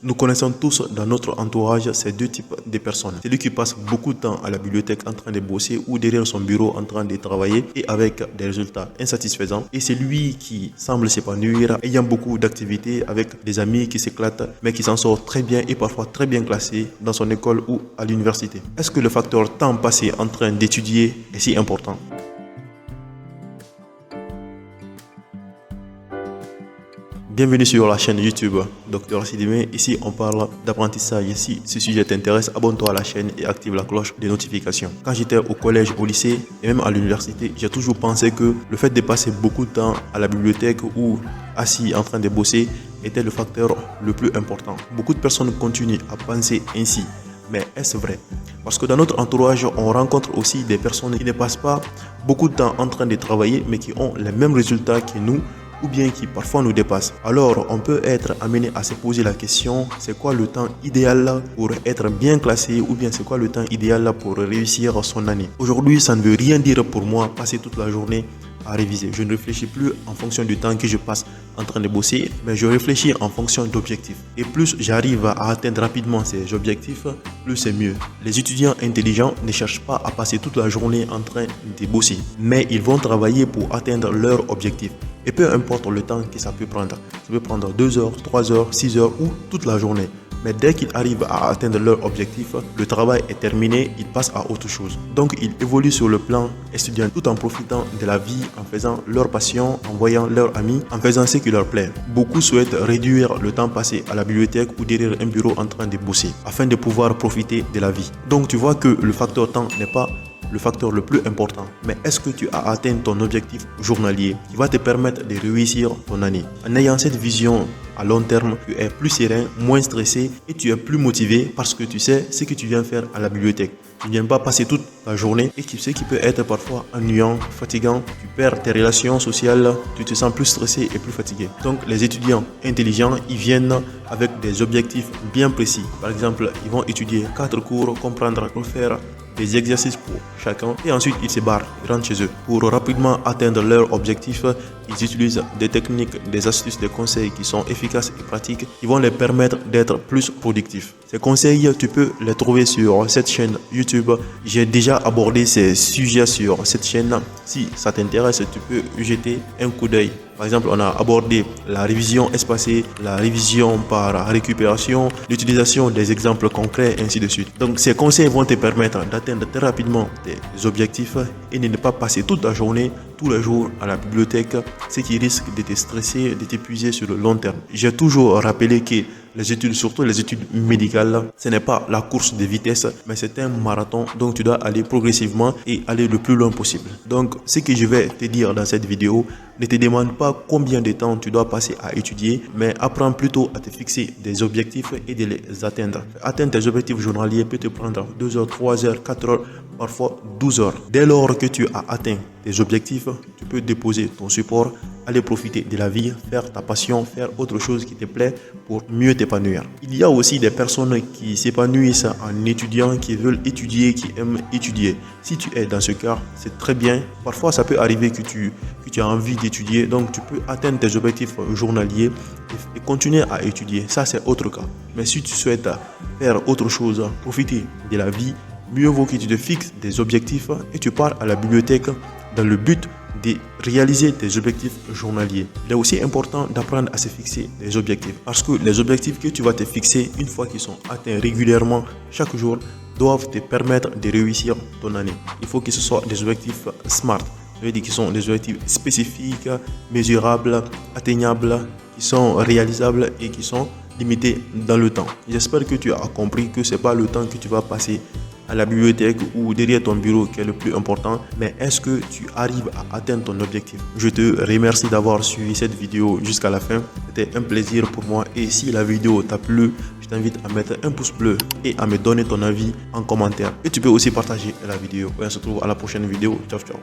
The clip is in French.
Nous connaissons tous dans notre entourage ces deux types de personnes. Celui qui passe beaucoup de temps à la bibliothèque en train de bosser ou derrière son bureau en train de travailler et avec des résultats insatisfaisants. Et celui qui semble s'épanouir, ayant beaucoup d'activités avec des amis qui s'éclatent, mais qui s'en sort très bien et parfois très bien classé dans son école ou à l'université. Est-ce que le facteur temps passé en train d'étudier est si important? Bienvenue sur la chaîne YouTube Dr Sidimé. Ici on parle d'apprentissage. Si ce sujet t'intéresse, abonne-toi à la chaîne et active la cloche des notifications. Quand j'étais au collège, au lycée et même à l'université, j'ai toujours pensé que le fait de passer beaucoup de temps à la bibliothèque ou assis en train de bosser était le facteur le plus important. Beaucoup de personnes continuent à penser ainsi. Mais est-ce vrai? Parce que dans notre entourage, on rencontre aussi des personnes qui ne passent pas beaucoup de temps en train de travailler, mais qui ont les mêmes résultats que nous, ou bien qui parfois nous dépassent. Alors, on peut être amené à se poser la question, c'est quoi le temps idéal pour être bien classé, ou bien c'est quoi le temps idéal pour réussir son année? Aujourd'hui, ça ne veut rien dire pour moi passer toute la journée à réviser. Je ne réfléchis plus en fonction du temps que je passe en train de bosser, mais je réfléchis en fonction d'objectifs. Et plus j'arrive à atteindre rapidement ces objectifs, plus c'est mieux. Les étudiants intelligents ne cherchent pas à passer toute la journée en train de bosser, mais ils vont travailler pour atteindre leur objectif. Et peu importe le temps que ça peut prendre 2 heures, 3 heures, 6 heures ou toute la journée. Mais dès qu'ils arrivent à atteindre leur objectif, le travail est terminé, ils passent à autre chose. Donc ils évoluent sur le plan étudiant tout en profitant de la vie, en faisant leur passion, en voyant leurs amis, en faisant ce qui leur plaît. Beaucoup souhaitent réduire le temps passé à la bibliothèque ou derrière un bureau en train de bosser, afin de pouvoir profiter de la vie. Donc tu vois que le facteur temps n'est pas le facteur le plus important. Mais est-ce que tu as atteint ton objectif journalier qui va te permettre de réussir ton année? En ayant cette vision à long terme, tu es plus serein, moins stressé et tu es plus motivé parce que tu sais ce que tu viens faire à la bibliothèque. Tu ne viens pas passer toute la journée et ce qui peut être parfois ennuyant, fatigant. Tu perds tes relations sociales, tu te sens plus stressé et plus fatigué. Donc les étudiants intelligents, ils viennent avec des objectifs bien précis. Par exemple, ils vont étudier 4 cours, comprendre, refaire des exercices pour chacun et ensuite ils se barrent, ils rentrent chez eux. Pour rapidement atteindre leur objectif, ils utilisent des techniques, des astuces, des conseils qui sont efficaces et pratiques qui vont les permettre d'être plus productifs. Ces conseils, tu peux les trouver sur cette chaîne YouTube. J'ai déjà abordé ces sujets sur cette chaîne. Si ça t'intéresse, tu peux jeter un coup d'œil. Par exemple, on a abordé la révision espacée, la révision par récupération, l'utilisation des exemples concrets, ainsi de suite. Donc, ces conseils vont te permettre d'atteindre très rapidement tes objectifs et de ne pas passer toute la journée, tous les jours à la bibliothèque, ce qui risque de te stresser, de t'épuiser sur le long terme. J'ai toujours rappelé que les études, surtout les études médicales, ce n'est pas la course de vitesse, mais c'est un marathon. Donc, tu dois aller progressivement et aller le plus loin possible. Donc, ce que je vais te dire dans cette vidéo, ne te demande pas combien de temps tu dois passer à étudier, mais apprends plutôt à te fixer des objectifs et de les atteindre. Atteindre tes objectifs journaliers peut te prendre 2 heures, 3 heures, 4 heures, parfois 12 heures. Dès lors que tu as atteint tes objectifs, tu peux déposer ton support, aller profiter de la vie, faire ta passion, faire autre chose qui te plaît pour mieux t'épanouir. Il y a aussi des personnes qui s'épanouissent en étudiant, qui veulent étudier, qui aiment étudier. Si tu es dans ce cas, c'est très bien. Parfois, ça peut arriver que tu as envie d'étudier, donc tu peux atteindre tes objectifs journaliers et continuer à étudier. Ça, c'est autre cas. Mais si tu souhaites faire autre chose, profiter de la vie, mieux vaut que tu te fixes des objectifs et tu pars à la bibliothèque dans le but de réaliser tes objectifs journaliers. Il est aussi important d'apprendre à se fixer des objectifs parce que les objectifs que tu vas te fixer une fois qu'ils sont atteints régulièrement chaque jour doivent te permettre de réussir ton année. Il faut que ce soit des objectifs SMART. Ça veut dire qu'ils sont des objectifs spécifiques, mesurables, atteignables, qui sont réalisables et qui sont limités dans le temps. J'espère que tu as compris que ce n'est pas le temps que tu vas passer à la bibliothèque ou derrière ton bureau qui est le plus important, mais est-ce que tu arrives à atteindre ton objectif? Je te remercie d'avoir suivi cette vidéo jusqu'à la fin. C'était un plaisir pour moi et si la vidéo t'a plu, je t'invite à mettre un pouce bleu et à me donner ton avis en commentaire. Et tu peux aussi partager la vidéo. On se retrouve à la prochaine vidéo. Ciao, ciao.